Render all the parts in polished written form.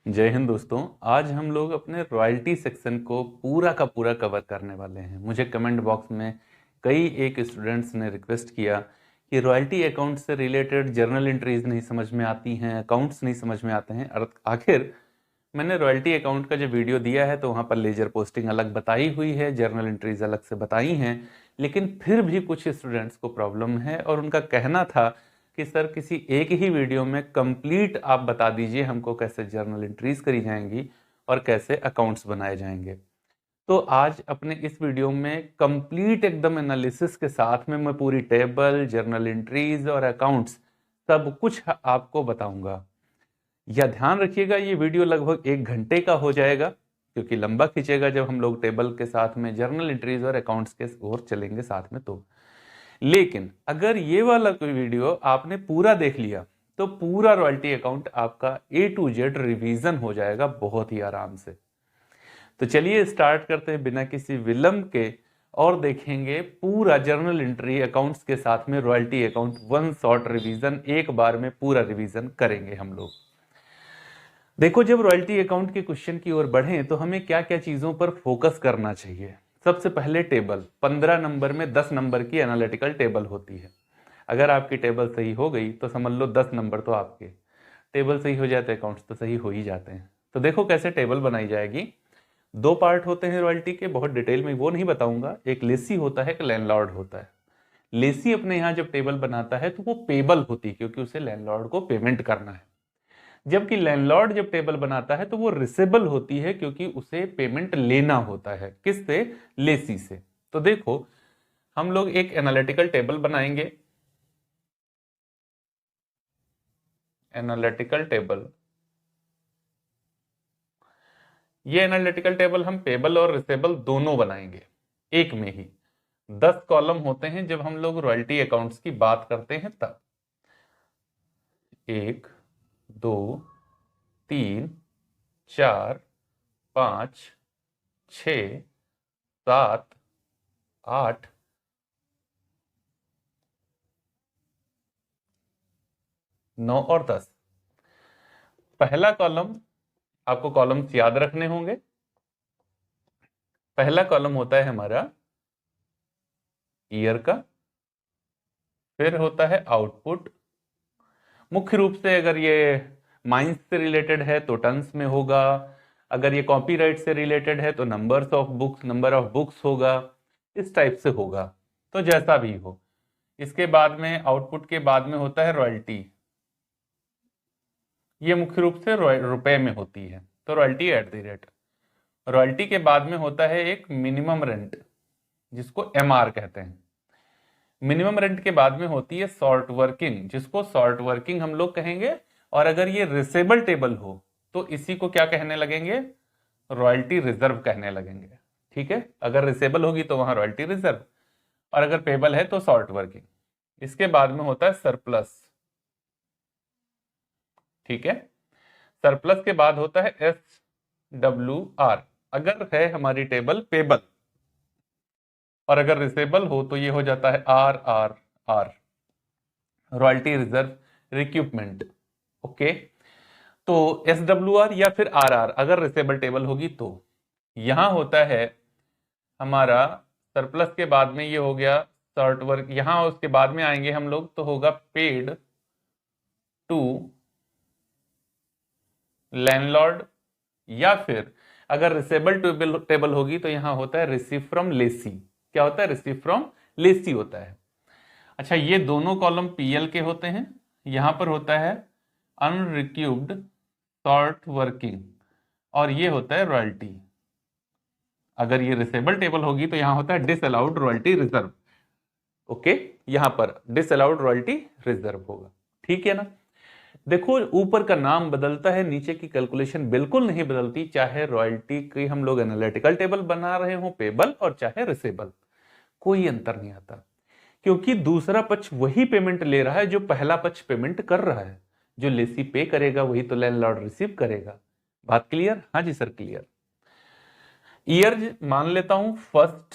जय हिंद दोस्तों। आज हम लोग अपने रॉयल्टी सेक्शन को पूरा का पूरा कवर करने वाले हैं। मुझे कमेंट बॉक्स में कई एक स्टूडेंट्स ने रिक्वेस्ट किया कि रॉयल्टी अकाउंट से रिलेटेड जर्नल एंट्रीज नहीं समझ में आती हैं, अकाउंट्स नहीं समझ में आते हैं। और आखिर मैंने रॉयल्टी अकाउंट का जो वीडियो दिया है तो वहाँ पर लेजर पोस्टिंग अलग बताई हुई है, जर्नल एंट्रीज अलग से बताई हैं, लेकिन फिर भी कुछ स्टूडेंट्स को प्रॉब्लम है और उनका कहना था कि सर किसी एक ही वीडियो में कंप्लीट आप बता दीजिए हमको कैसे जर्नल एंट्रीज करी जाएंगी और कैसे अकाउंट्स बनाए जाएंगे। तो आज अपने इस वीडियो में कंप्लीट एकदम एनालिसिस के साथ में मैं पूरी टेबल, जर्नल एंट्रीज और अकाउंट्स सब कुछ आपको बताऊंगा। या ध्यान रखिएगा ये वीडियो लगभग 1 घंटे का हो जाएगा, क्योंकि लंबा खींचेगा जब हम लोग टेबल के साथ में जर्नल एंट्रीज और अकाउंट्स के ओर चलेंगे साथ में। तो लेकिन अगर ये वाला कोई वीडियो आपने पूरा देख लिया तो पूरा रॉयल्टी अकाउंट आपका A to Z रिवीजन हो जाएगा बहुत ही आराम से। तो चलिए स्टार्ट करते हैं बिना किसी विलंब के और देखेंगे पूरा जर्नल एंट्री अकाउंट्स के साथ में royalty account one shot revision, एक बार में पूरा रिवीजन करेंगे हम लोग। देखो, जब रॉयल्टी अकाउंट के क्वेश्चन की ओर बढ़ें तो हमें क्या क्या चीजों पर फोकस करना चाहिए। सबसे पहले टेबल, 15 नंबर में 10 नंबर की एनालिटिकल टेबल होती है। अगर आपकी टेबल सही हो गई तो समझ लो 10 नंबर तो आपके। टेबल सही हो जाते अकाउंट्स तो सही हो ही जाते हैं। तो देखो कैसे टेबल बनाई जाएगी। 2 पार्ट होते हैं रॉयल्टी के, बहुत डिटेल में वो नहीं बताऊंगा। एक लेसी होता है, एक लैंडलॉर्ड होता है। लेसी अपने यहाँ जब टेबल बनाता है तो वो पेबल होती है, क्योंकि उसे लैंडलॉर्ड को पेमेंट करना है। जबकि लैंडलॉर्ड जब टेबल बनाता है तो वो रिसेबल होती है, क्योंकि उसे पेमेंट लेना होता है। किससे? लेसी से। तो देखो, हम लोग एक एनालिटिकल टेबल बनाएंगे। एनालिटिकल टेबल, ये एनालिटिकल टेबल हम पेबल और रिसेबल दोनों बनाएंगे एक में ही। 10 कॉलम होते हैं जब हम लोग रॉयल्टी अकाउंट्स की बात करते हैं तब। 1, 2, 3, 4, 5, 6, 7, 8, 9 और 10। पहला कॉलम, आपको कॉलम्स याद रखने होंगे। पहला कॉलम होता है हमारा ईयर का, फिर होता है आउटपुट। मुख्य रूप से अगर ये माइंस से रिलेटेड है तो टन्स में होगा, अगर ये कॉपीराइट से रिलेटेड है तो नंबर ऑफ बुक्स होगा, इस टाइप से होगा। तो जैसा भी हो, इसके बाद में आउटपुट के बाद में होता है रॉयल्टी। ये मुख्य रूप से रुपए में होती है, तो royalty at the rate. Royalty के बाद में होता है एक मिनिमम रेंट, जिसको MR कहते हैं। मिनिमम रेंट के बाद में होती है शॉर्ट वर्किंग, जिसको शॉर्ट वर्किंग हम लोग कहेंगे। और अगर ये रिसेबल टेबल हो तो इसी को क्या कहने लगेंगे? रॉयल्टी रिजर्व कहने लगेंगे। ठीक है, अगर रिसेबल होगी तो वहां रॉयल्टी रिजर्व, और अगर पेबल है तो शॉर्ट वर्किंग। इसके बाद में होता है सरप्लस। ठीक है, सरप्लस के बाद होता है SWR, अगर है हमारी टेबल पेबल, और अगर रिसेबल हो तो ये हो जाता है RRR, रॉयल्टी रिजर्व रिक्यूपमेंट। ओके, तो SWR या फिर RR अगर रिसेबल टेबल होगी तो। यहां होता है हमारा सरप्लस के बाद में ये हो गया शॉर्ट वर्क। यहां उसके बाद में आएंगे हम लोग तो होगा पेड टू लैंडलॉर्ड, या फिर अगर रिसेबल टेबल होगी तो यहां होता है रिसीव फ्रॉम लेसी। क्या होता है? रिसीव फ्रॉम लेसी होता है। अच्छा, ये दोनों कॉलम PL के होते हैं। यहां पर होता है अनरिक्यूब्ड शॉर्ट वर्किंग, और ये होता है रॉयल्टी। अगर ये रिसेबल टेबल होगी तो यहां होता है डिसअलाउड रॉयल्टी रिजर्व। ओके, यहां पर डिसअलाउड रॉयल्टी रिजर्व होगा। ठीक है ना? देखो, ऊपर का नाम बदलता है, नीचे की कैलकुलेशन बिल्कुल नहीं बदलती, चाहे रॉयल्टी की हम लोग एनालिटिकल टेबल बना रहे हो पेबल और चाहे रिसेबल, कोई अंतर नहीं आता। क्योंकि दूसरा पक्ष वही पेमेंट ले रहा है जो पहला पक्ष पेमेंट कर रहा है। जो लेसी पे करेगा वही तो लैंडलॉर्ड रिसीव करेगा। बात क्लियर? हाँ जी सर, क्लियर। ईयर मान लेता हूं फर्स्ट,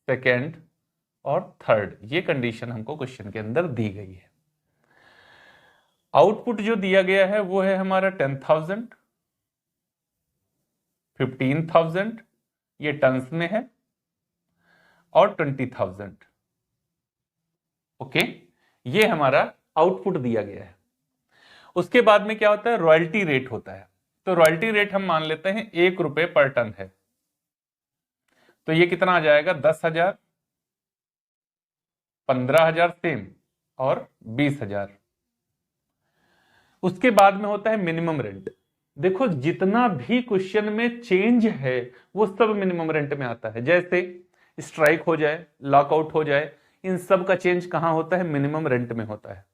सेकेंड और थर्ड, ये कंडीशन हमको क्वेश्चन के अंदर दी गई है। आउटपुट जो दिया गया है वो है हमारा 10,000, 15,000, ये टन्स में है, और 20,000। ओके, ये हमारा आउटपुट दिया गया है। उसके बाद में क्या होता है, रॉयल्टी रेट होता है। तो रॉयल्टी रेट हम मान लेते हैं 1 रुपए पर टन है, तो ये कितना आ जाएगा, 10,000, 15,000 सेम, और 20,000। उसके बाद में होता है मिनिमम रेंट। देखो जितना भी क्वेश्चन में चेंज है वो सब मिनिमम रेंट में आता है। जैसे स्ट्राइक हो जाए, लॉकआउट हो जाए, इन सब का चेंज कहां होता है, मिनिमम रेंट में होता है।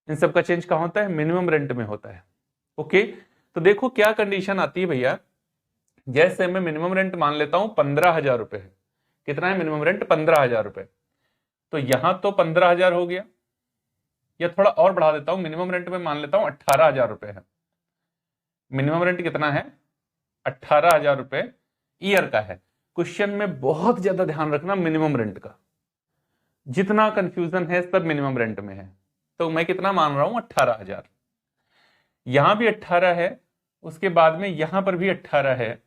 इन सब का चेंज कहां होता है, मिनिमम रेंट में होता है। ओके, तो देखो क्या कंडीशन आती है भैया। जैसे मैं मिनिमम रेंट मान लेता हूं 15,000 रुपए है। कितना है मिनिमम रेंट, 15,000 रुपए। तो यहां तो 15,000 हो गया, या थोड़ा और बढ़ा देता हूं, मिनिमम रेंट में मान लेता हूं 18,000 रुपए है। मिनिमम रेंट कितना है, 18,000 रुपए ईयर का है। क्वेश्चन में बहुत ज्यादा ध्यान रखना मिनिमम रेंट का, जितना कंफ्यूजन है सब मिनिमम रेंट में है। तो मैं कितना मान रहा हूं, 18,000। यहां भी 18 है, उसके बाद में यहां पर भी 18 है।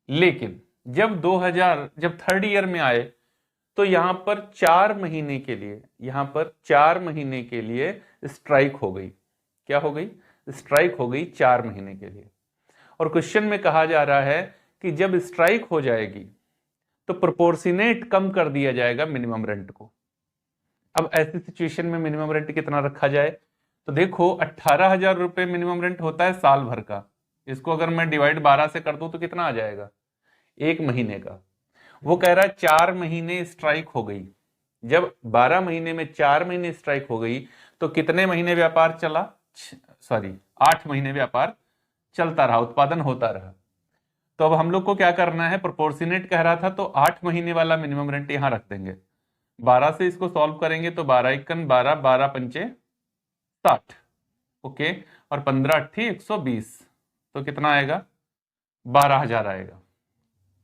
लेकिन जब 2000 जब थर्ड ईयर में आए तो यहां पर 4 महीने के लिए, यहां पर 4 महीने के लिए स्ट्राइक हो गई। क्या हो गई, स्ट्राइक हो गई 4 महीने के लिए। और क्वेश्चन में कहा जा रहा है कि जब स्ट्राइक हो जाएगी तो प्रोपोर्शनेट कम कर दिया जाएगा मिनिमम रेंट को। अब ऐसी सिचुएशन में मिनिमम रेंट कितना रखा जाए, तो देखो 18,000 रुपए मिनिमम रेंट होता है साल भर का। इसको अगर मैं डिवाइड 12 से कर दूं तो कितना आ जाएगा, 1 महीने का। वो कह रहा है 4 महीने स्ट्राइक हो गई। जब 12 महीने में 4 महीने स्ट्राइक हो गई तो कितने महीने व्यापार चला, 8 महीने व्यापार चलता रहा, उत्पादन होता रहा। तो अब हम लोग को क्या करना है, प्रोपोर्शनेट कह रहा था तो 8 महीने वाला मिनिमम रेंट यहां रख देंगे। 12 से इसको सॉल्व करेंगे तो 12 एकन 12, 12 पंचे 60, ओके, और 15 अट्ठी 120, तो कितना आएगा, 12,000 आएगा।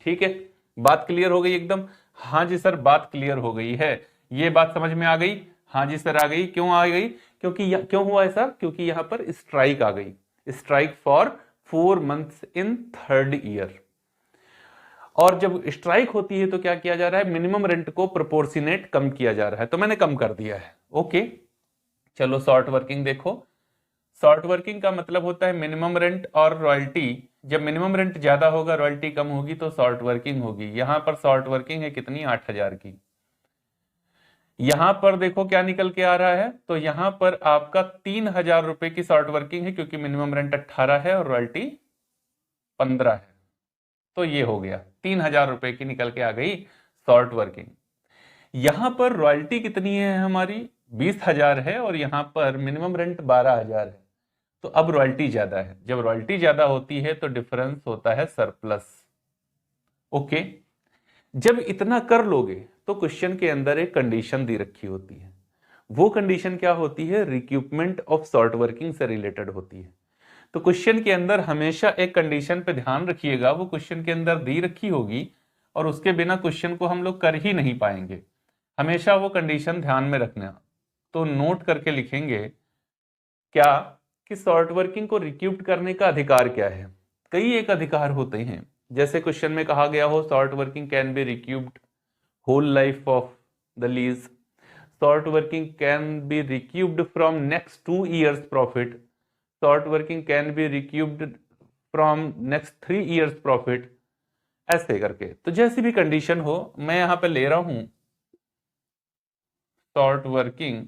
ठीक है, बात क्लियर हो गई एकदम। हाँ जी सर, बात क्लियर हो गई है, ये बात समझ में आ गई। हाँ जी सर आ गई। क्यों आ गई, क्योंकि क्यों हुआ ऐसा, क्योंकि यहां पर स्ट्राइक आ गई, strike for 4 months in third year. और जब स्ट्राइक होती है तो क्या किया जा रहा है, मिनिमम रेंट को प्रोपोर्शनेट कम किया जा रहा है। तो मैंने कम कर दिया है। ओके, चलो शॉर्ट वर्किंग देखो। शॉर्ट वर्किंग का मतलब होता है मिनिमम रेंट और रॉयल्टी। जब मिनिमम रेंट ज्यादा होगा, रॉयल्टी कम होगी, तो शॉर्ट वर्किंग होगी। यहां पर शॉर्ट वर्किंग है कितनी, 8,000 की। यहां पर देखो क्या निकल के आ रहा है, तो यहां पर आपका 3,000 रुपए की शॉर्ट वर्किंग है, क्योंकि मिनिमम रेंट 18 है और रॉयल्टी 15 है। तो ये हो गया 3,000 रुपए की निकल के आ गई शॉर्ट वर्किंग। यहां पर रॉयल्टी कितनी है हमारी, 20,000 है, और यहां पर मिनिमम रेंट 12,000 है। तो अब रॉयल्टी ज्यादा है। जब रॉयल्टी ज्यादा होती है तो डिफरेंस होता है सरप्लस। ओके, जब इतना कर लोगे तो क्वेश्चन के अंदर एक कंडीशन दी रखी होती है। वो कंडीशन क्या होती है, रिक्यूपमेंट ऑफ शॉर्ट वर्किंग से रिलेटेड होती है। तो क्वेश्चन के अंदर हमेशा एक कंडीशन पे ध्यान रखिएगा, वो क्वेश्चन के अंदर दी रखी होगी और उसके बिना क्वेश्चन को हम लोग कर ही नहीं पाएंगे। हमेशा वो कंडीशन ध्यान में रखना। तो नोट करके लिखेंगे क्या, कि शॉर्ट वर्किंग को रिक्यूप्ड करने का अधिकार क्या है। कई एक अधिकार होते हैं, जैसे क्वेश्चन में कहा गया हो short working can be recouped whole life of the lease, short working can be recouped from next 2 years profit, short working can be recouped from next 3 years profit, ऐसे करके। तो जैसी भी कंडीशन हो, मैं यहां पे ले रहा हूं short working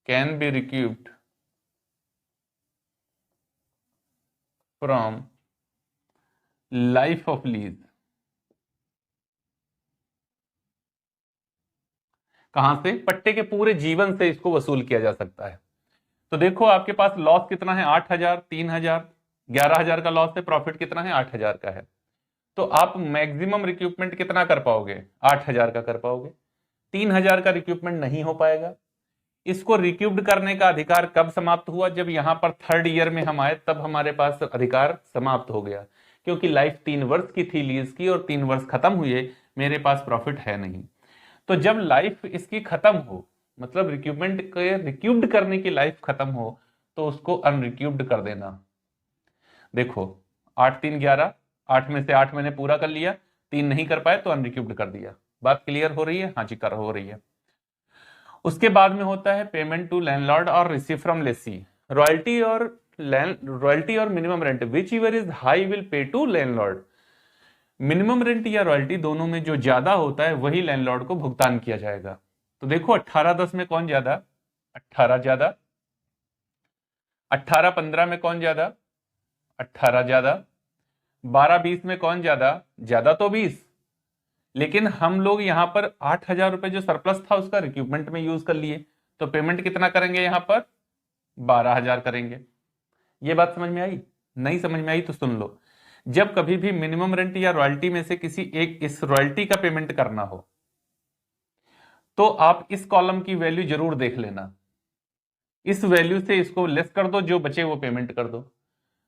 can be recouped from life of lease. कहां से, पट्टे के पूरे जीवन से इसको वसूल किया जा सकता है। तो देखो आपके पास लॉस कितना है, 8,000, 3,000, 11,000 का लॉस है, प्रॉफिट कितना है, 8,000 का है। तो आप मैक्सिमम रिक्यूपमेंट कितना कर पाओगे, 8,000 का कर पाओगे। 3,000 का रिक्यूपमेंट नहीं हो पाएगा। इसको रिक्यूप्ड करने का अधिकार कब समाप्त हुआ, जब यहां पर थर्ड ईयर में हम आए, तब हमारे पास अधिकार समाप्त हो गया, क्योंकि लाइफ 3 वर्ष की थी लीज की और 3 वर्ष खत्म हुए, मेरे पास प्रॉफिट है नहीं। तो जब लाइफ इसकी खत्म हो, मतलब रिक्यूपमेंट के रिक्यूब्ड करने की लाइफ खत्म हो, तो उसको अनरिक्यूब्ड कर देना। देखो 8 3 11, 8 में से 8 मैंने पूरा कर लिया, 3 नहीं कर पाए तो अनरिक्यूब्ड कर दिया। बात क्लियर हो रही है? हाँ जी, कर हो रही है। उसके बाद में होता है पेमेंट टू लैंडलॉर्ड और रिसीव फ्रॉम लेसी। रॉयल्टी और minimum rent whichever is high will pay to landlord. Minimum rent या रॉयल्टी दोनों में जो ज्यादा होता है वही लैंडलॉर्ड को भुगतान किया जाएगा। तो देखो 18 10 में कौन ज्यादा? 18 ज्यादा। 18 15 में कौन ज्यादा? 18 ज्यादा। 12 20 में कौन ज्यादा? ज्यादा तो 20। लेकिन हम लोग यहां पर 8,000 रुपए जो सरप्लस था उसका रिक्यूपमेंट में यूज कर लिए, तो पेमेंट कितना करेंगे यहां पर? 12,000 करेंगे। ये बात समझ में आई? नहीं समझ में आई तो सुन लो। जब कभी भी मिनिमम रेंट या रॉयल्टी में से किसी एक इस रॉयल्टी का पेमेंट करना हो, तो आप इस कॉलम की वैल्यू जरूर देख लेना। इस वैल्यू से इसको लेस कर दो, जो बचे वो पेमेंट कर दो।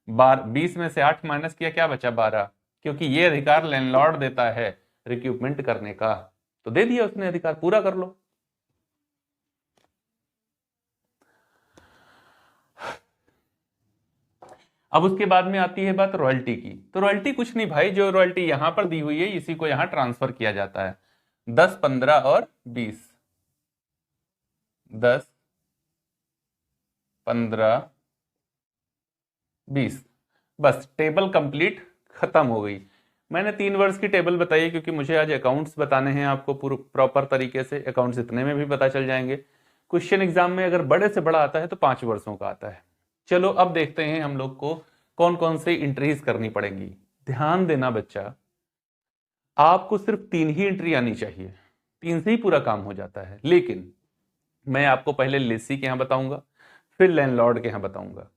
20 में से 8 माइनस किया, क्या बचा? 12। क्योंकि ये अधिकार लैंडलॉर्ड देता है रिक्यूपमेंट करने का, तो दे दिया उसने अधिकार, पूरा कर लो। अब उसके बाद में आती है बात रॉयल्टी की। तो रॉयल्टी कुछ नहीं भाई, जो रॉयल्टी यहां पर दी हुई है इसी को यहां ट्रांसफर किया जाता है। 10 15 और 20। 10 15 20। बस टेबल कंप्लीट, खत्म हो गई। मैंने 3 वर्ष की टेबल बताई क्योंकि मुझे आज अकाउंट्स बताने हैं आपको पूरे प्रॉपर तरीके से। अकाउंट्स इतने में भी पता चल जाएंगे। क्वेश्चन एग्जाम में अगर बड़े से बड़ा आता है तो 5 वर्षों का आता है। चलो अब देखते हैं हम लोग को कौन कौन से एंट्रीज करनी पड़ेंगी। ध्यान देना बच्चा, आपको सिर्फ 3 ही एंट्री आनी चाहिए, 3 से ही पूरा काम हो जाता है। लेकिन मैं आपको पहले लेसी के यहां बताऊंगा, फिर लैंडलॉर्ड के यहां बताऊंगा।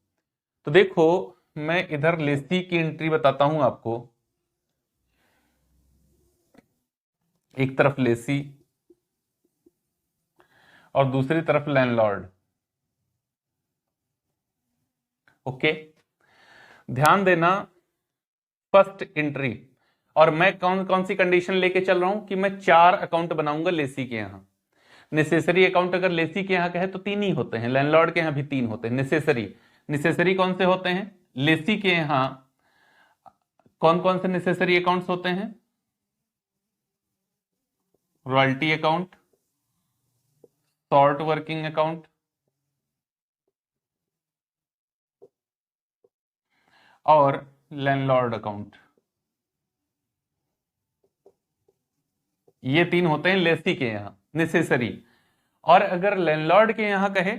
तो देखो मैं इधर लेसी की एंट्री बताता हूं आपको। एक तरफ लेसी और दूसरी तरफ लैंडलॉर्ड। ओके, ध्यान देना। फर्स्ट एंट्री, और मैं कौन कौन सी कंडीशन लेके चल रहा हूं कि मैं 4 अकाउंट बनाऊंगा लेसी के यहां। नेसेसरी अकाउंट अगर लेसी के यहां कहे तो 3 ही होते हैं, लैंडलॉर्ड के यहां भी 3 होते हैं। नेसेसरी, नेसेसरी कौन से होते हैं? लेसी के यहां कौन कौन से नेसेसरी अकाउंट्स होते हैं? Royalty account, short working account और लैंडलॉर्ड अकाउंट। ये 3 होते हैं लेसी के यहां नेसेसरी। और अगर लैंडलॉर्ड के यहां कहे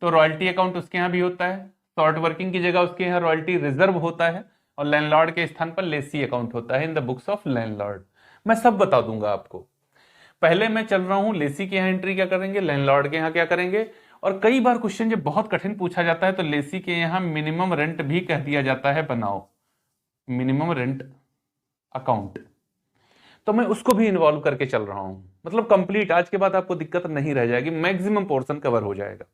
तो रॉयल्टी अकाउंट उसके यहां भी होता है, शॉर्ट वर्किंग की जगह उसके यहां रॉयल्टी रिजर्व होता है, और लैंडलॉर्ड के स्थान पर लेसी अकाउंट होता है इन द बुक्स ऑफ लैंडलॉर्ड। मैं सब बता दूंगा आपको। पहले मैं चल रहा हूं लेसी के यहां एंट्री क्या करेंगे, लैंडलॉर्ड के यहां क्या करेंगे। और कई बार क्वेश्चन जब बहुत कठिन पूछा जाता है तो लेसी के यहां मिनिमम रेंट भी कह दिया जाता है, बनाओ मिनिमम रेंट अकाउंट। तो मैं उसको भी इन्वॉल्व करके चल रहा हूं, मतलब कंप्लीट। आज के बाद आपको दिक्कत नहीं रह जाएगी, मैक्सिमम पोर्शन कवर हो जाएगा।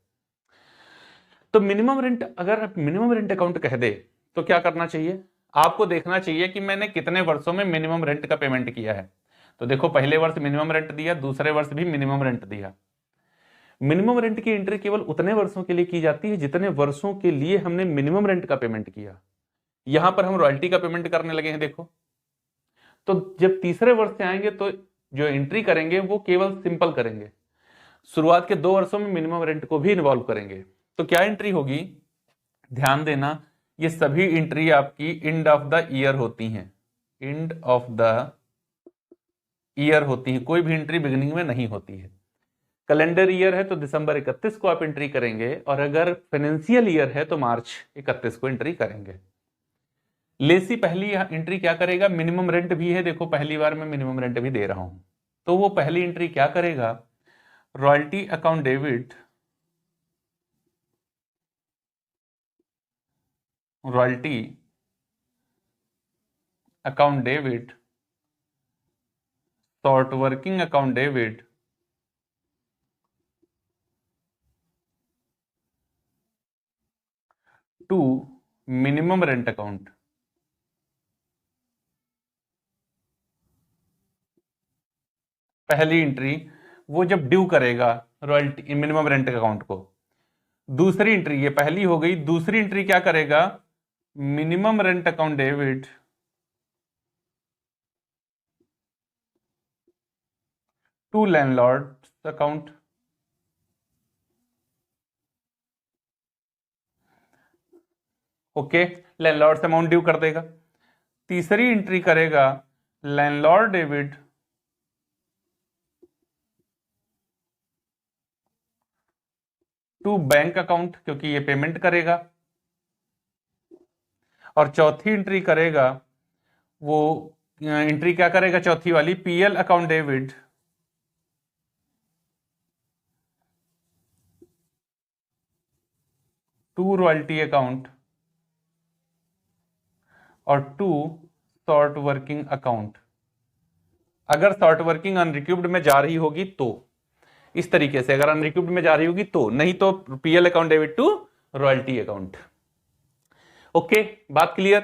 तो मिनिमम रेंट, अगर मिनिमम रेंट अकाउंट कह दे तो क्या करना चाहिए? आपको देखना चाहिए कि मैंने कितने वर्षों में मिनिमम रेंट का पेमेंट किया है। तो देखो पहले वर्ष मिनिमम रेंट दिया, दूसरे वर्ष भी मिनिमम रेंट दिया। मिनिमम रेंट की एंट्री केवल उतने वर्षों के लिए की जाती है जितने वर्षों के लिए हमने मिनिमम रेंट का पेमेंट किया। यहां पर हम रॉयल्टी का पेमेंट करने लगे हैं देखो। तो जब तीसरे वर्ष से आएंगे तो जो एंट्री करेंगे वो केवल सिंपल करेंगे, शुरुआत के 2 वर्षों में मिनिमम रेंट को भी इन्वॉल्व करेंगे। तो क्या एंट्री होगी? ध्यान देना, ये सभी एंट्री आपकी एंड ऑफ द ईयर होती हैं, एंड ऑफ द ईयर होती है, कोई भी एंट्री बिगिनिंग में नहीं होती है। कैलेंडर ईयर है तो दिसंबर 31 को आप एंट्री करेंगे, और अगर फाइनेंशियल ईयर है तो मार्च 31 को एंट्री करेंगे। लेसी पहली एंट्री क्या करेगा? मिनिमम रेंट भी है, देखो पहली बार मैं मिनिमम रेंट भी दे रहा हूं, तो वो पहली एंट्री क्या करेगा? Royalty account debit, royalty account debit, short working account debit, to minimum rent account. पहली एंट्री वो जब ड्यू करेगा रॉयल्टी मिनिमम रेंट अकाउंट को। दूसरी एंट्री, ये पहली हो गई, दूसरी एंट्री क्या करेगा, minimum rent account debit to landlord account. Okay, landlord से अमाउंट ड्यू कर देगा। तीसरी एंट्री करेगा landlord debit to bank account, क्योंकि ये पेमेंट करेगा। और चौथी एंट्री करेगा, वो एंट्री क्या करेगा चौथी वाली, PL account debit to royalty account और टू शॉर्ट वर्किंग अकाउंट। अगर शॉर्ट वर्किंग अनरिक्यूब्ड में जा रही होगी तो इस तरीके से, अगर अनरिक्यूब्ड में जा रही होगी तो, नहीं तो PL account debit to royalty account. Okay, बात क्लियर।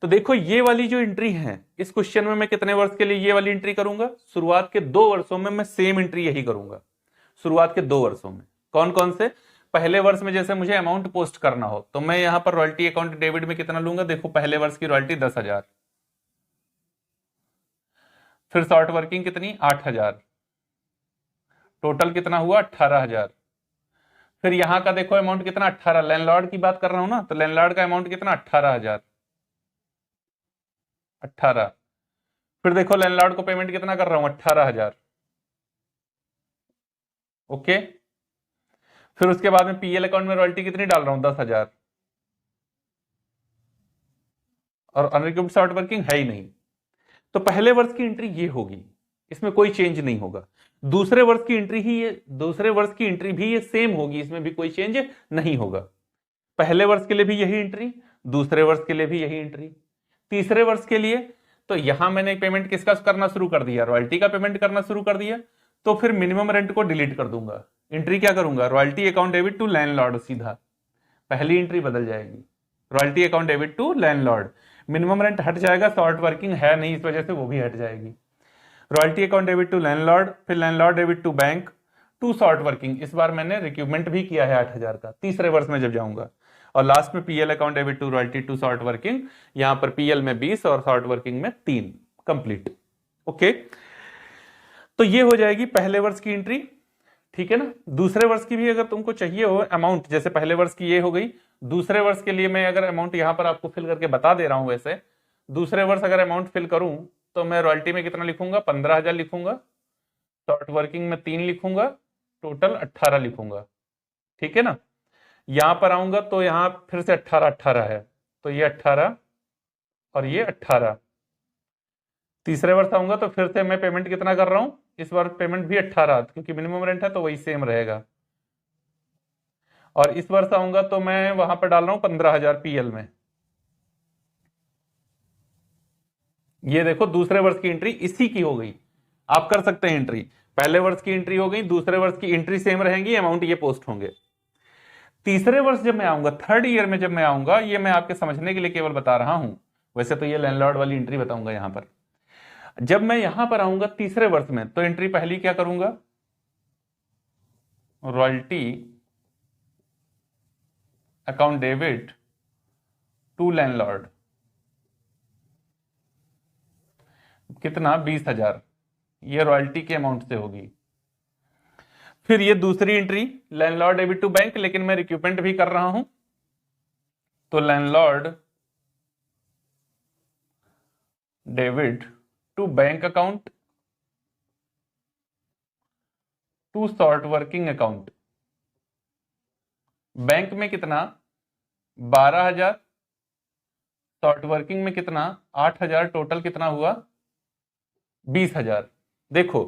तो देखो ये वाली जो एंट्री है इस क्वेश्चन में मैं कितने वर्ष के लिए ये वाली एंट्री करूंगा, शुरुआत के 2 वर्षों में मैं सेम एंट्री यही करूंगा। शुरुआत के 2 वर्षों में कौन कौन से, पहले वर्ष में जैसे मुझे अमाउंट पोस्ट करना हो तो मैं यहां पर रॉयल्टी अकाउंट डेबिट में कितना लूंगा, देखो पहले वर्ष की रॉयल्टी 10,000, फिर शॉर्ट वर्किंग कितनी 8,000, टोटल कितना हुआ 18,000। फिर यहां का देखो अमाउंट कितना 18, लैंडलॉर्ड की बात कर रहा हूं ना, तो लैंडलॉर्ड का अमाउंट कितना 18,000, 18। फिर देखो लैंडलॉर्ड को पेमेंट कितना कर रहा हूं 18,000। ओके, फिर उसके बाद में पीएल अकाउंट में रॉयल्टी कितनी डाल रहा हूं 10,000, और अनरिक्यूब्ड शॉर्ट वर्किंग है ही नहीं। तो पहले वर्ष की एंट्री ये होगी, इसमें कोई चेंज नहीं होगा। दूसरे वर्ष की एंट्री ही ये, दूसरे वर्ष की एंट्री भी ये सेम होगी, इसमें भी कोई चेंज नहीं होगा। पहले वर्ष के लिए भी यही एंट्री, दूसरे वर्ष के लिए भी यही एंट्री। तीसरे वर्ष के लिए तो यहां मैंने पेमेंट किसका करना शुरू कर दिया, रॉयल्टी का पेमेंट करना शुरू कर दिया, तो फिर मिनिमम रेंट को डिलीट कर दूंगा, एंट्री क्या करूंगा, royalty account debit to landlord, सीधा पहली एंट्री बदल जाएगी, royalty account debit to landlord. Minimum rent हट जाएगा, शॉर्ट वर्किंग है नहीं इस वजह से वो भी हट जाएगी। Royalty account debit to landlord, फिर landlord debit to bank to short working. इस बार मैंने रिक्यूपमेंट भी किया है 8,000 का, तीसरे वर्ष में जब जाऊंगा। और लास्ट में PL account debit to royalty to short working, यहां पर पीएल में 20 और शॉर्ट वर्किंग में 3, कंप्लीट। ओके, तो ये हो जाएगी पहले वर्ष की एंट्री, ठीक है ना। दूसरे वर्ष की भी अगर तुमको चाहिए हो अमाउंट, जैसे पहले वर्ष की ये हो गई, दूसरे वर्ष के लिए मैं अगर अमाउंट यहां पर आपको फिल करके बता दे रहा हूं, वैसे दूसरे वर्ष अगर अमाउंट फिल करूं तो मैं रॉयल्टी में कितना लिखूंगा, 15,000 लिखूंगा, शॉर्ट वर्किंग में 3 लिखूंगा, टोटल 18 लिखूंगा, ठीक है ना। यहां पर आऊंगा तो यहां फिर से 18 18 है, तो ये 18 और ये 18। तीसरे वर्ष आऊंगा तो फिर से मैं पेमेंट कितना कर रहा हूं, इस बार पेमेंट भी 18, क्योंकि मिनिमम रेंट है तो वही सेम रहेगा। और इस वर्ष आऊंगा तो मैं वहां पर डाल रहा हूं 15,000 पीएल में। ये देखो दूसरे वर्ष की एंट्री इसी की हो गई, आप कर सकते हैं एंट्री, पहले वर्ष की एंट्री हो गई, दूसरे वर्ष की एंट्री सेम रहेंगी, अमाउंट ये पोस्ट होंगे। तीसरे वर्ष जब मैं आऊंगा, थर्ड ईयर में जब मैं आऊंगा, ये मैं आपके समझने के लिए केवल बता रहा हूं, वैसे तो ये लैंडलॉर्ड वाली एंट्री बताऊंगा यहां पर। जब मैं यहां पर आऊंगा तीसरे वर्ष में, तो एंट्री पहली क्या करूंगा, royalty account debit to landlord, कितना 20,000, ये रॉयल्टी के अमाउंट से होगी। फिर ये दूसरी entry landlord debit to bank, लेकिन मैं रिक्यूपमेंट भी कर रहा हूं, तो landlord debit to bank account to short working account. Bank में कितना 12,000, शॉर्ट वर्किंग में कितना 8,000, टोटल कितना हुआ 20,000। देखो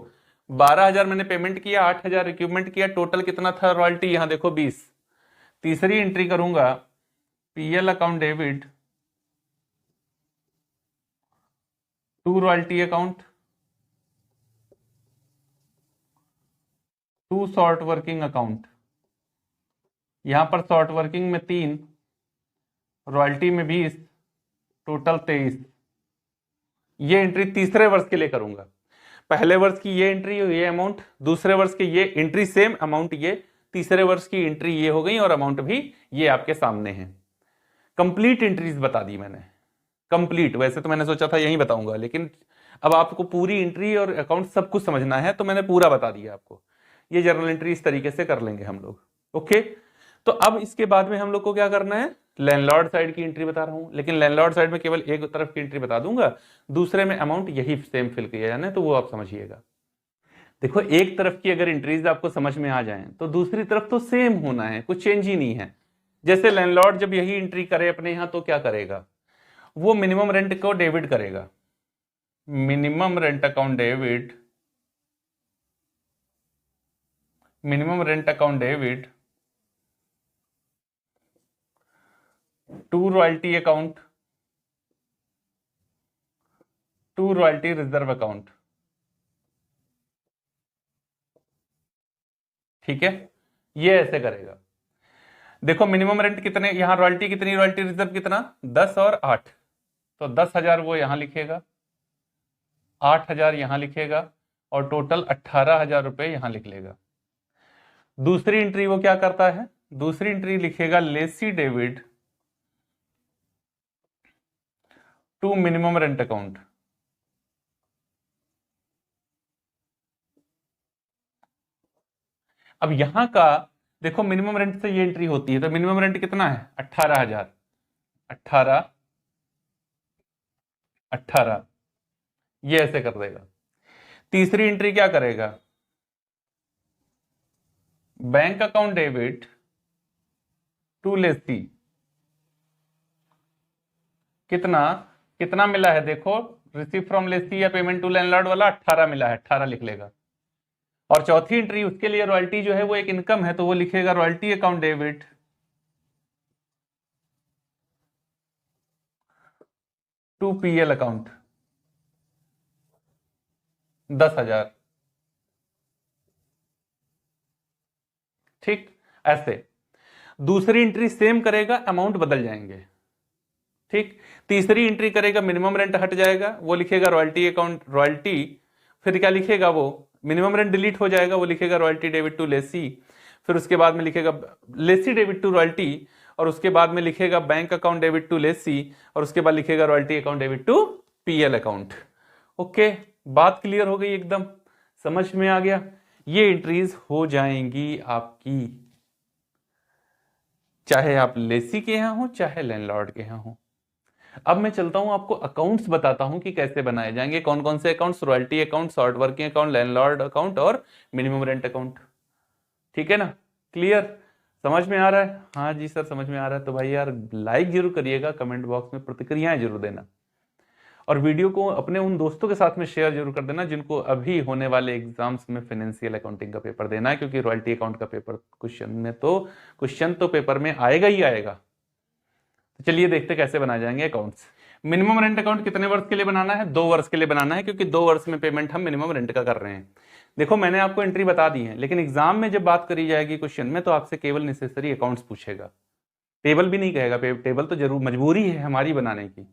12,000 मैंने पेमेंट किया, 8,000 रिक्यूपमेंट किया, टोटल कितना था रॉयल्टी, यहां देखो 20। तीसरी एंट्री करूंगा PL account debit to royalty account to short working account. यहां पर शॉर्ट वर्किंग में 3, रॉयल्टी में 20, टोटल 23। ये एंट्री तीसरे वर्ष के लिए करूंगा। पहले वर्ष की ये एंट्री ये अमाउंट, दूसरे वर्ष की ये एंट्री सेम अमाउंट, ये तीसरे वर्ष की एंट्री ये हो गई और अमाउंट भी ये आपके सामने है। कंप्लीट एंट्रीज बता दी मैंने, कंप्लीट। वैसे तो मैंने सोचा था यही बताऊंगा, लेकिन अब आपको पूरी एंट्री और अकाउंट सब कुछ समझना है तो मैंने पूरा बता दिया आपको। ये जर्नल एंट्री इस तरीके से कर लेंगे हम लोग। ओके, तो अब इसके बाद में हम लोग को क्या करना है, लैंडलॉर्ड साइड की एंट्री बता रहा हूं, लेकिन लैंडलॉर्ड साइड में केवल एक तरफ की एंट्री बता दूंगा, दूसरे में अमाउंट यही सेम फिल किया जाना है, तो वो आप समझिएगा। देखो, एक तरफ की अगर एंट्रीज आपको समझ में आ जाए तो दूसरी तरफ तो सेम होना है, कुछ चेंज ही नहीं है। जैसे लैंडलॉर्ड जब यही एंट्री करे अपने यहां तो क्या करेगा, वो मिनिमम रेंट को डेबिट करेगा, minimum rent account debit, minimum rent account debit to royalty account, to royalty reserve account. ठीक है, ये ऐसे करेगा। देखो मिनिमम रेंट कितने, यहां रॉयल्टी कितनी, रॉयल्टी रिजर्व कितना, 10 और 8, तो 10,000 वो यहां लिखेगा, 8,000 यहां लिखेगा और टोटल 18,000 रुपए यहां लिख लेगा। दूसरी एंट्री वो क्या करता है, दूसरी एंट्री लिखेगा lessee debit to minimum rent account. अब यहां का देखो मिनिमम रेंट से ये एंट्री होती है, तो मिनिमम रेंट कितना है, 18,000, 18, 18, ये ऐसे कर देगा। तीसरी एंट्री क्या करेगा, bank account debit to lessee, कितना कितना मिला है देखो, रिसीव फ्रॉम लेसी या पेमेंट टू लैंडलॉर्ड वाला 18 मिला है, 18 लिख लेगा। और चौथी एंट्री उसके लिए रॉयल्टी जो है वो एक इनकम है, तो वो लिखेगा royalty account debit to PL account 10,000। ठीक, ऐसे दूसरी एंट्री सेम करेगा, अमाउंट बदल जाएंगे। ठीक, तीसरी एंट्री करेगा, मिनिमम रेंट हट जाएगा, वो लिखेगा रॉयल्टी अकाउंट, रॉयल्टी, फिर क्या लिखेगा वो, मिनिमम रेंट डिलीट हो जाएगा, वो लिखेगा रॉयल्टी डेबिट टू लेसी, फिर उसके बाद में लिखेगा लेसी डेबिट टू रॉयल्टी, और उसके बाद में लिखेगा bank account debit to lessee, और उसके बाद लिखेगा royalty account debit to PL account. Okay, बात क्लियर हो गई, एकदम समझ में आ गया। ये एंट्रीज हो जाएंगी आपकी, चाहे आप लेसी के यहां हो चाहे लैंडलॉर्ड के यहां हो। अब मैं चलता हूं आपको अकाउंट्स बताता हूं कि कैसे बनाए जाएंगे, कौन कौन से accounts, royalty account, short working account, landlord account और मिनिमम रेंट अकाउंट। ठीक है ना, क्लियर, समझ में आ रहा है? हाँ जी सर समझ में आ रहा है, तो भाई यार लाइक जरूर करिएगा, कमेंट बॉक्स में प्रतिक्रियाएं जरूर देना, और वीडियो को अपने उन दोस्तों के साथ में शेयर जरूर कर देना जिनको अभी होने वाले एग्जाम्स में फाइनेंशियल अकाउंटिंग का पेपर देना है, क्योंकि रॉयल्टी अकाउंट का पेपर क्वेश्चन तो पेपर में आएगा ही आएगा। तो चलिए देखते कैसे बनाए जाएंगे अकाउंट्स। मिनिमम रेंट अकाउंट कितने वर्ष के लिए बनाना है, 2 वर्ष के लिए बनाना है, क्योंकि 2 वर्ष में पेमेंट हम मिनिमम रेंट का कर रहे हैं। देखो मैंने आपको एंट्री बता दी है, लेकिन एग्जाम में जब बात करी जाएगी क्वेश्चन में, तो आपसे केवल नेसेसरी अकाउंट्स पूछेगा, टेबल भी नहीं कहेगा। टेबल तो जरूर मजबूरी है हमारी बनाने की,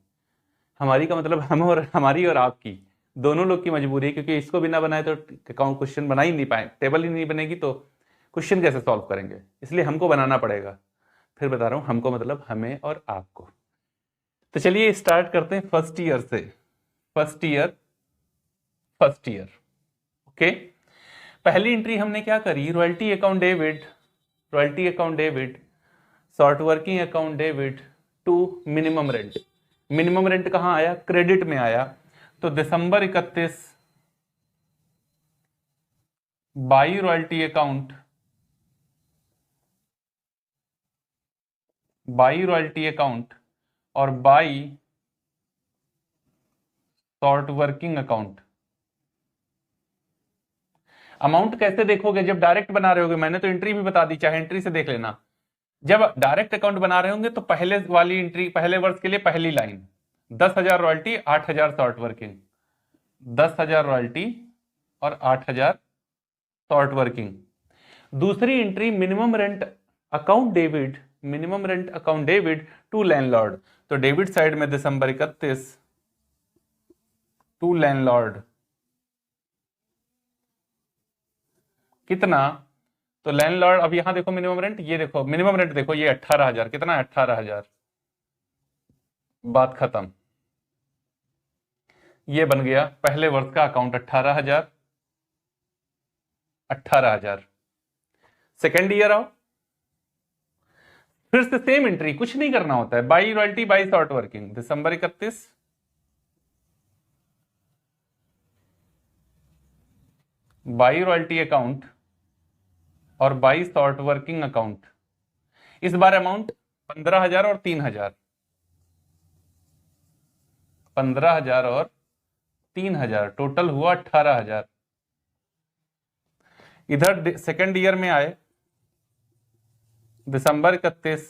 हमारी का मतलब हम और हमारी और आपकी दोनों लोग की मजबूरी है, क्योंकि इसको बिना बनाए तो अकाउंट क्वेश्चन बना ही नहीं पाए, टेबल ही नहीं बनेगी तो क्वेश्चन कैसे सॉल्व करेंगे, इसलिए हमको बनाना पड़ेगा। फिर बता रहा हूं, हमको मतलब हमें और आपको। तो चलिए स्टार्ट करते हैं फर्स्ट ईयर से। First year, first year, okay. पहली एंट्री हमने क्या करी, royalty account debit, royalty account debit, short working account debit to minimum rent. Minimum rent कहां आया, क्रेडिट में आया, तो December 31 by royalty account, by royalty account और by short working account. Amount कैसे देखोगे, जब डायरेक्ट बना रहे होगे, मैंने तो एंट्री भी बता दी, चाहे एंट्री से देख लेना। जब डायरेक्ट अकाउंट बना रहे होंगे तो पहले वाली एंट्री, पहले वर्ष के लिए पहली line 10,000 royalty, 8,000 short working, 10,000 royalty और 8,000 शॉर्ट वर्किंग। दूसरी entry minimum rent account debit, minimum rent account debit to landlord, तो डेबिट साइड में दिसंबर 31 टू लैंडलॉर्ड कितना? तो लैंडलॉर्ड, अब यहां देखो मिनिमम रेंट, ये देखो मिनिमम रेंट, देखो ये 18,000, कितना है? 18,000। बात खत्म। ये बन गया पहले वर्ष का अकाउंट 18,000। 18,000। सेकेंड ईयर आओ, फिर से सेम एंट्री, कुछ नहीं करना होता है। By royalty by short working, December 31, by royalty account और बाई शॉर्ट वर्किंग अकाउंट। इस बार अमाउंट 15,000 और 3,000, 15,000 और 3,000, टोटल हुआ 18,000। इधर सेकेंड ईयर में आए, दिसंबर 31,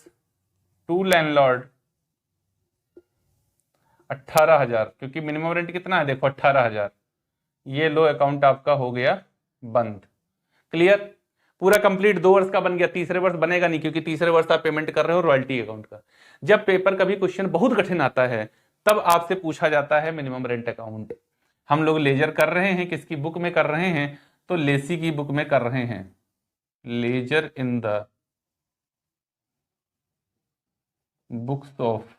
टू लैंडलॉर्ड 18,000, क्योंकि मिनिमम रेंट कितना है देखो 18,000। ये लो अकाउंट आपका हो गया बंद। क्लियर? पूरा कंप्लीट 2 वर्ष का बन गया। तीसरे वर्ष बनेगा नहीं, क्योंकि तीसरे वर्ष आप पेमेंट कर रहे हो रॉयल्टी अकाउंट का। जब पेपर कभी क्वेश्चन बहुत कठिन आता है, तब आपसे पूछा जाता है मिनिमम रेंट अकाउंट। हम लोग लेजर कर रहे हैं, किसकी बुक में कर रहे हैं? तो लेसी की बुक में कर रहे हैं। Ledger in the books of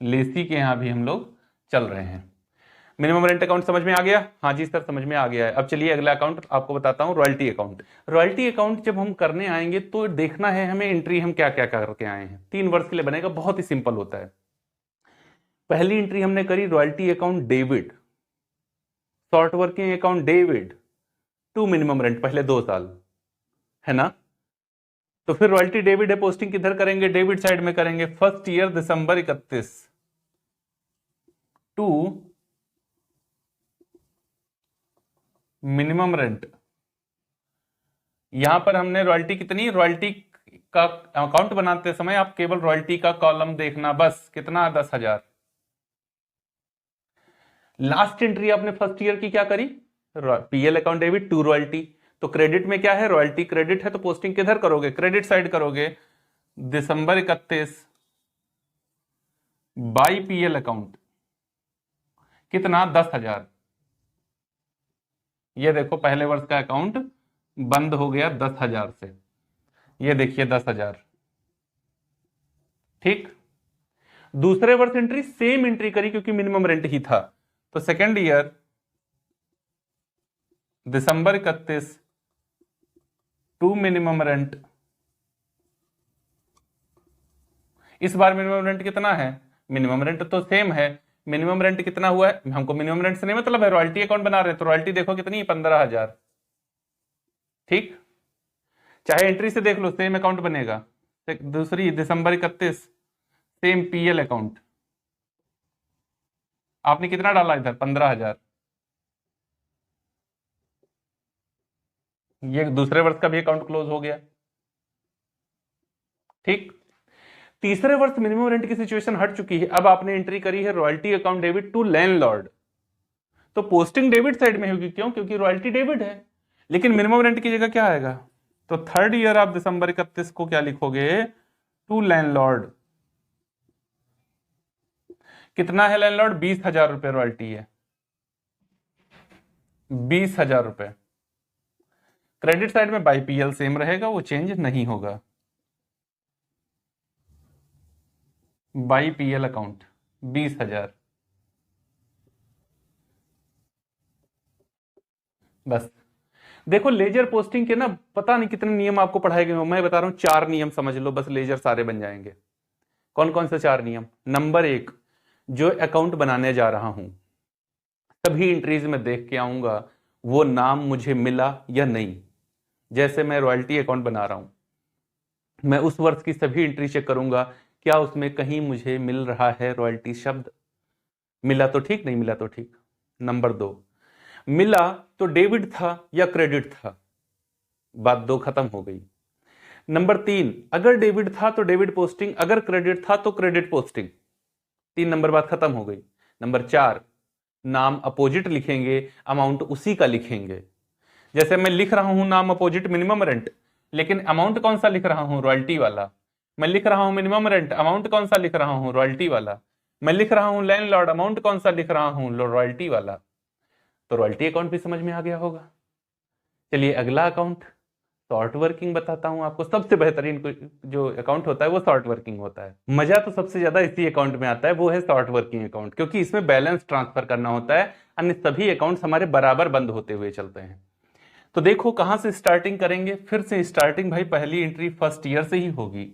lessee के यहां भी हम लोग चल रहे हैं। मिनिमम रेंट अकाउंट समझ में आ गया? हाँ जी सर समझ में आ गया है। अब चलिए अगला अकाउंट आपको बताता हूं, रॉयल्टी अकाउंट। रॉयल्टी अकाउंट जब हम करने आएंगे तो देखना है हमें एंट्री हम क्या क्या करके आए हैं। 3 वर्ष के लिए बनेगा, बहुत ही सिंपल होता है। पहली एंट्री हमने करी royalty account debit, short working account debit to minimum rent, पहले 2 साल, है ना? तो फिर रॉयल्टी डेबिट है, पोस्टिंग किधर करेंगे? डेबिट साइड में करेंगे। First year December 31 to minimum rent. यहां पर हमने रॉयल्टी कितनी, रॉयल्टी का अकाउंट बनाते समय आप केवल रॉयल्टी का कॉलम देखना, बस कितना? 10,000। लास्ट एंट्री आपने फर्स्ट ईयर की क्या करी? PL account debit to royalty. तो क्रेडिट में क्या है? रॉयल्टी क्रेडिट है, तो पोस्टिंग किधर करोगे? क्रेडिट साइड करोगे। दिसंबर 31 बाई पीएल अकाउंट, कितना? 10,000। ये देखो पहले वर्ष का अकाउंट बंद हो गया 10,000 से। ये देखिए 10,000। ठीक। दूसरे वर्ष एंट्री सेम एंट्री करी, क्योंकि मिनिमम रेंट ही था। तो second year December 31 to minimum rent. इस बार मिनिमम रेंट कितना है? मिनिमम रेंट तो सेम है। मिनिमम रेंट कितना हुआ है? हमको मिनिमम रेंट से नहीं मतलब है, रॉयल्टी अकाउंट बना रहे हैं, तो रॉयल्टी देखो कितनी? 15,000। ठीक। चाहे एंट्री से देख लो, सेम अकाउंट बनेगा। दूसरी दिसंबर 31 सेम पीएल अकाउंट, आपने कितना डाला इधर? 15,000। ये दूसरे वर्ष का भी अकाउंट क्लोज हो गया। ठीक। तीसरे वर्ष मिनिमम रेंट की सिचुएशन हट चुकी है। अब आपने एंट्री करी है royalty account debit to landlord, तो पोस्टिंग डेबिट साइड में होगी। क्यों? क्योंकि रॉयल्टी डेबिट है, लेकिन मिनिमम रेंट की जगह क्या आएगा? तो थर्ड ईयर आप दिसंबर 31 को क्या लिखोगे? To landlord. कितना है लैंडलॉर्ड? 20,000 रुपए रॉयल्टी है, 20,000 रुपए। क्रेडिट साइड में बाई पीएल सेम रहेगा, वो चेंज नहीं होगा। बाई पीएल अकाउंट 20,000, बस। देखो लेजर पोस्टिंग के ना पता नहीं कितने नियम आपको पढ़ाए गए, मैं बता रहा हूं 4 नियम समझ लो, बस लेजर सारे बन जाएंगे। कौन कौन से 4 नियम? नंबर 1, जो अकाउंट बनाने जा रहा हूं सभी एंट्रीज में देख के आऊंगा वो नाम मुझे मिला या नहीं। जैसे मैं रॉयल्टी अकाउंट बना रहा हूं, मैं उस वर्ष की सभी एंट्री चेक करूंगा, क्या उसमें कहीं मुझे मिल रहा है रॉयल्टी शब्द? मिला तो ठीक, नहीं मिला तो ठीक। नंबर 2, मिला तो डेबिट था या क्रेडिट था? बात 2 खत्म हो गई। नंबर 3, अगर डेबिट था तो डेबिट पोस्टिंग, अगर क्रेडिट था तो क्रेडिट पोस्टिंग। 3 नंबर बात खत्म हो गई। नंबर 4, नाम अपोजिट लिखेंगे, अमाउंट उसी का लिखेंगे। जैसे मैं लिख रहा हूं नाम अपोजिट मिनिमम रेंट, लेकिन अमाउंट कौन सा लिख रहा हूं? रॉयल्टी वाला। मैं लिख रहा हूं मिनिमम रेंट, अमाउंट कौन सा लिख रहा हूं? रॉयल्टी वाला। मैं लिख रहा हूं लैंडलॉर्ड, अमाउंट कौन सा लिख रहा हूं? रॉयल्टी वाला। तो रॉयल्टी अकाउंट भी समझ में आ गया होगा। चलिए अगला अकाउंट शॉर्ट वर्किंग बताता हूं आपको। सबसे बेहतरीन जो अकाउंट होता है वो शॉर्ट वर्किंग होता है। मजा तो सबसे ज्यादा इसी अकाउंट में आता है, वो है शॉर्ट वर्किंग अकाउंट, क्योंकि इसमें बैलेंस ट्रांसफर करना होता है, अन्य सभी अकाउंट्स हमारे बराबर बंद होते हुए चलते हैं। तो देखो कहां से स्टार्टिंग करेंगे। फिर से स्टार्टिंग भाई पहली एंट्री फर्स्ट ईयर से ही होगी।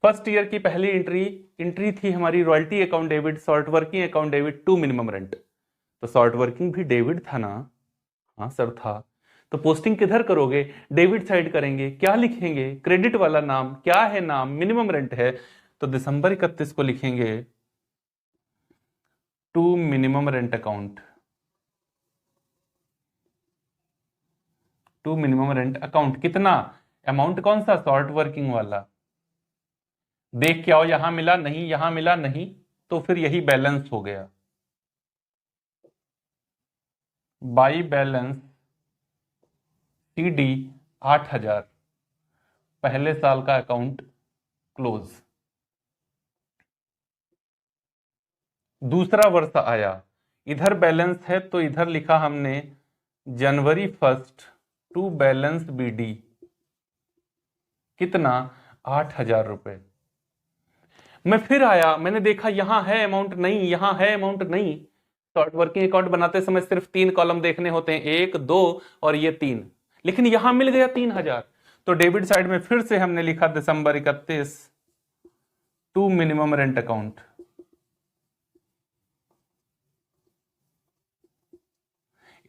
फर्स्ट ईयर की पहली एंट्री थी हमारी royalty account debit, short working account debit to minimum rent. तो शॉर्ट वर्किंग भी डेबिट था ना? हाँ सर था। तो पोस्टिंग किधर करोगे? डेबिट साइड करेंगे। क्या लिखेंगे? क्रेडिट वाला नाम क्या है? नाम मिनिमम रेंट है, तो दिसंबर 31 को लिखेंगे to minimum rent account, to minimum rent account. कितना अमाउंट? कौन सा? शॉर्ट वर्किंग वाला। देख के आओ, यहां मिला नहीं, यहां मिला नहीं, तो फिर यही बैलेंस हो गया। बाई बैलेंस सीडी 8,000, पहले साल का अकाउंट क्लोज। दूसरा वर्ष आया, इधर बैलेंस है तो इधर लिखा हमने जनवरी 1 टू बैलेंस बीडी। कितना? 8,000 रुपए। मैं फिर आया, मैंने देखा यहां है अमाउंट नहीं, यहां है अमाउंट नहीं। शॉर्ट वर्किंग अकाउंट बनाते समय सिर्फ 3 कॉलम देखने होते हैं, 1 2 और ये 3, लेकिन यहां मिल गया 3,000। तो डेबिट साइड में फिर से हमने लिखा दिसंबर 31 टू मिनिमम रेंट अकाउंट।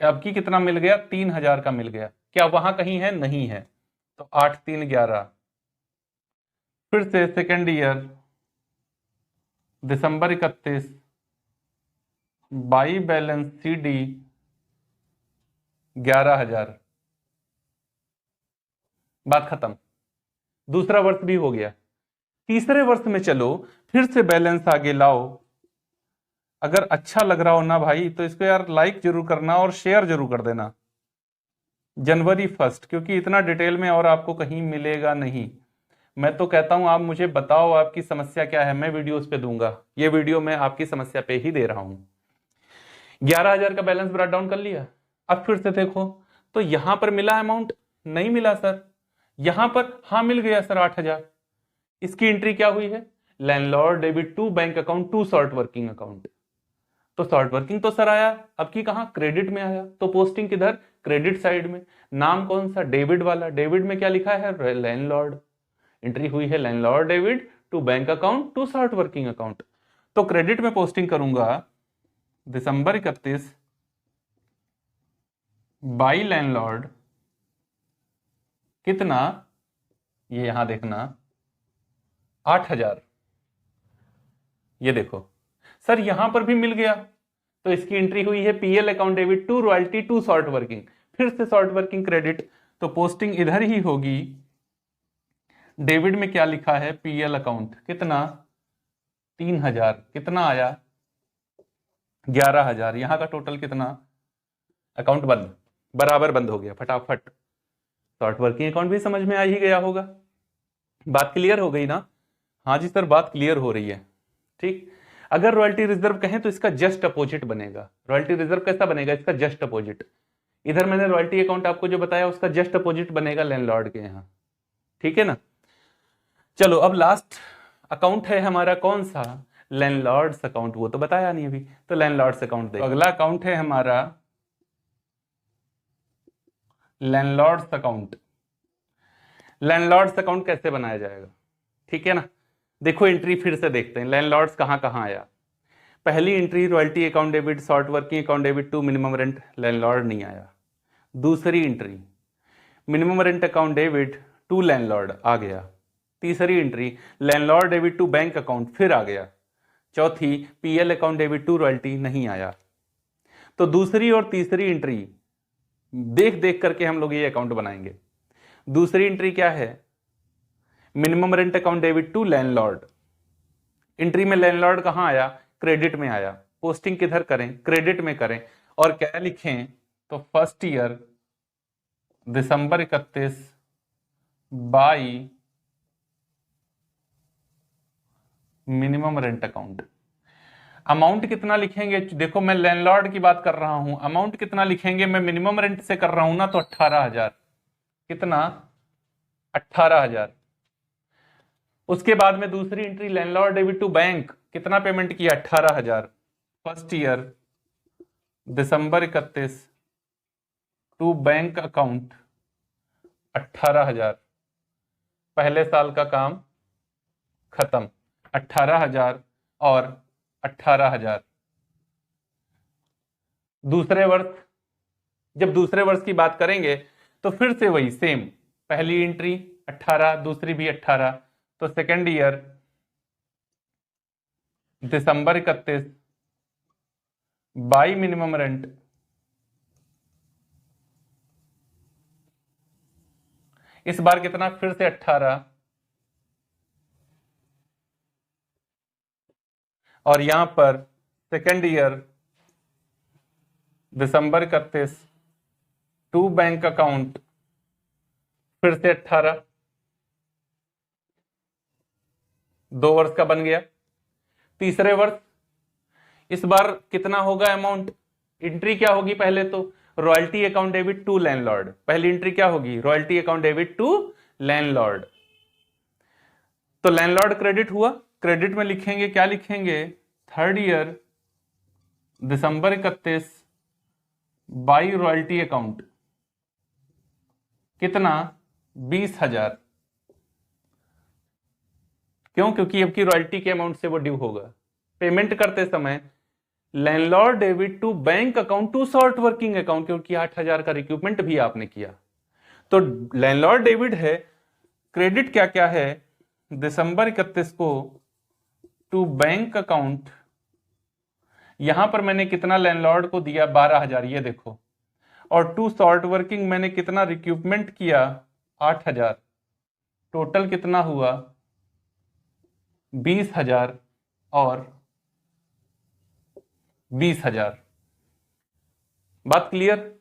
अब की कितना मिल गया? 3,000 का मिल गया। क्या वहां कहीं है? नहीं है। तो 8 3 11। फिर से second year December 31 by balance CD 11,000। बात खत्म। दूसरा वर्ष भी हो गया। तीसरे वर्ष में चलो, फिर से बैलेंस आगे लाओ। अगर अच्छा लग रहा हो ना भाई तो इसको यार लाइक जरूर करना और शेयर जरूर कर देना। जनवरी 1, क्योंकि इतना डिटेल में और आपको कहीं मिलेगा नहीं। मैं तो कहता हूं आप मुझे बताओ आपकी समस्या क्या है, मैं वीडियो उस पे दूंगा। ये वीडियो मैं आपकी समस्या पे ही दे रहा हूं। 11,000 का बैलेंस ब्रॉट डाउन कर लिया। अब फिर से देखो, तो यहां पर मिला अमाउंट? नहीं मिला सर। यहां पर हाँ मिल गया सर 8,000। इसकी एंट्री क्या हुई है? Landlord debit to bank account to short working account. तो शॉर्ट वर्किंग तो सर आया, अब की कहां? क्रेडिट में आया। तो पोस्टिंग किधर? क्रेडिट साइड में। नाम कौन सा? डेबिट वाला। डेबिट में क्या लिखा है? लैंडलॉर्ड। एंट्री हुई है landlord debit to bank account to short working account. तो क्रेडिट में पोस्टिंग करूंगा दिसंबर 31 बाई लैंडलॉर्ड। कितना? ये यहां देखना 8,000। ये देखो सर यहां पर भी मिल गया। तो इसकी एंट्री हुई है PL account debit to royalty to short working. फिर से शॉर्ट वर्किंग क्रेडिट, तो पोस्टिंग इधर ही होगी। डेबिट में क्या लिखा है? PL account. कितना? 3,000। कितना आया? 11,000। यहां का टोटल कितना? अकाउंट बंद, बराबर बंद हो गया फटाफट। शॉर्ट वर्किंग अकाउंट भी समझ में आ ही गया होगा। बात क्लियर हो गई ना? हाँ जी सर बात क्लियर हो रही है। ठीक। अगर रॉयल्टी रिजर्व कहें तो इसका जस्ट अपोजिट बनेगा। रॉयल्टी रिजर्व कैसा बनेगा? इसका जस्ट अपोजिट। इधर मैंने रॉयल्टी अकाउंट आपको जो बताया उसका जस्ट अपोजिट बनेगा लैंडलॉर्ड के यहाँ। ठीक है ना? चलो अब लास्ट अकाउंट है हमारा कौन सा? Landlords account. वो तो बताया नहीं अभी, तो लैंडलॉर्ड्स अकाउंट देखो। अगला अकाउंट है हमारा लैंडलॉर्ड्स अकाउंट। लैंडलॉर्ड्स अकाउंट कैसे बनाया जाएगा? ठीक है ना? देखो एंट्री फिर से देखते हैं, लैंडलॉर्ड्स कहां कहां आया। पहली entry royalty account debit short working account debit to minimum rent, landlord नहीं आया। दूसरी entry minimum rent account debit to landlord आ गया। तीसरी entry landlord debit to bank account फिर आ गया। चौथी PL account debit to royalty नहीं आया। तो दूसरी और तीसरी एंट्री देख देख करके हम लोग ये अकाउंट बनाएंगे। दूसरी एंट्री क्या है? Minimum rent account debit to landlord. Entry में लैंडलॉर्ड कहां आया? क्रेडिट में आया। पोस्टिंग किधर करें? क्रेडिट में करें। और क्या लिखें? तो first year December 31 by minimum rent account. Amount कितना लिखेंगे, देखो मैं लैंडलॉर्ड की बात कर रहा हूं, अमाउंट कितना लिखेंगे, मैं मिनिमम रेंट से कर रहा हूं ना, तो 18,000, कितना, 18,000। उसके बाद में दूसरी entry landlord debit to bank, कितना पेमेंट किया, 18,000 first year December 31 to bank account, 18,000, पहले साल का काम खत्म, 18,000 और 18,000। दूसरे वर्ष, जब दूसरे वर्ष की बात करेंगे तो फिर से वही सेम, पहली एंट्री 18, दूसरी भी 18, तो second year December 31 by minimum rent, इस बार कितना, फिर से 18, और यहां पर second year December 31 to bank account, फिर से 18, 2 वर्ष का बन गया। तीसरे वर्ष, इस बार कितना होगा अमाउंट, एंट्री क्या होगी, पहले तो royalty account debit to landlord, पहली एंट्री क्या होगी, royalty account debit to landlord. तो लैंडलॉर्ड क्रेडिट हुआ, क्रेडिट में लिखेंगे, क्या लिखेंगे, third year December 31 by royalty account, कितना, 20,000। क्यों, क्योंकि अब की रॉयल्टी के अमाउंट से वो ड्यू होगा। पेमेंट करते समय landlord debit to bank account to short working account, क्योंकि 8,000 का रिक्यूपमेंट भी आपने किया, तो लैंडलॉर्ड डेबिट है। क्रेडिट क्या क्या है, दिसंबर 31 को टू बैंक अकाउंट, यहां पर मैंने कितना लैंडलॉर्ड को दिया, 12,000, ये देखो, और टू शॉर्ट वर्किंग मैंने कितना रिक्यूपमेंट किया, 8,000, टोटल कितना हुआ, 20,000 और 20,000। बात क्लियर।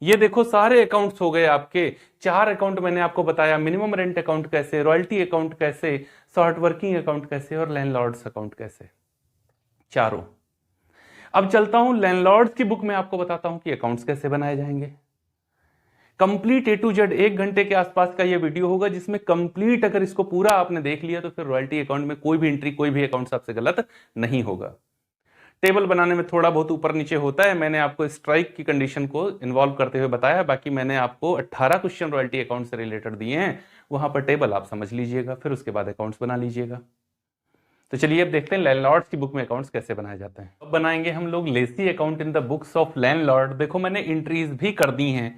ये देखो सारे अकाउंट्स हो गए आपके, 4 अकाउंट मैंने आपको बताया, मिनिमम रेंट अकाउंट कैसे, रॉयल्टी अकाउंट कैसे, शॉर्ट वर्किंग अकाउंट कैसे, और लैंडलॉर्ड्स अकाउंट कैसे, चारों। अब चलता हूं लैंडलॉर्ड्स की बुक में, आपको बताता हूं कि अकाउंट्स कैसे बनाए जाएंगे। कंप्लीट A to Z 1 घंटे के आसपास का ये वीडियो होगा, जिसमें कंप्लीट अगर इसको पूरा आपने देख लिया तो फिर रॉयल्टी अकाउंट में कोई भी एंट्री, कोई भी अकाउंट आपसे गलत नहीं होगा। टेबल बनाने में थोड़ा बहुत ऊपर नीचे होता है, मैंने आपको स्ट्राइक की कंडीशन को इन्वॉल्व करते हुए बताया, बाकी मैंने आपको 18 क्वेश्चन रॉयल्टी अकाउंट से रिलेटेड दिए हैं, वहां पर टेबल आप समझ लीजिएगा, फिर उसके बाद अकाउंट्स बना लीजिएगा। तो चलिए अब देखते हैं लैंडलॉर्ड्स की बुक में अकाउंट्स कैसे बनाए जाते हैं। अब बनाएंगे हम लोग lessee account in the books of landlord. देखो मैंने एंट्रीज भी कर दी हैं,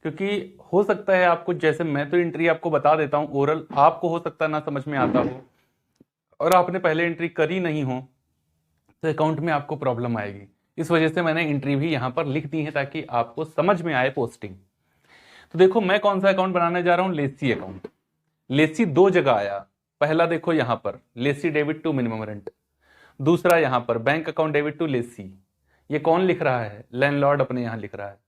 क्योंकि हो सकता है आपको, जैसे मैं तो एंट्री आपको बता देता हूं ओरल, आपको हो सकता है ना समझ में आता हो, और आपने पहले एंट्री करी नहीं हो तो अकाउंट में आपको प्रॉब्लम आएगी। इस वजह से मैंने एंट्री भी यहां पर लिख दी है ताकि आपको समझ में आए पोस्टिंग। तो देखो मैं कौन सा अकाउंट बनाने जा रहा हूं, लेसी अकाउंट। लेसी 2 जगह आया, पहला देखो यहां पर lessee debit to minimum rent, दूसरा यहां पर bank account debit to lessee. ये कौन लिख रहा है, लैंडलॉर्ड अपने यहां लिख रहा है।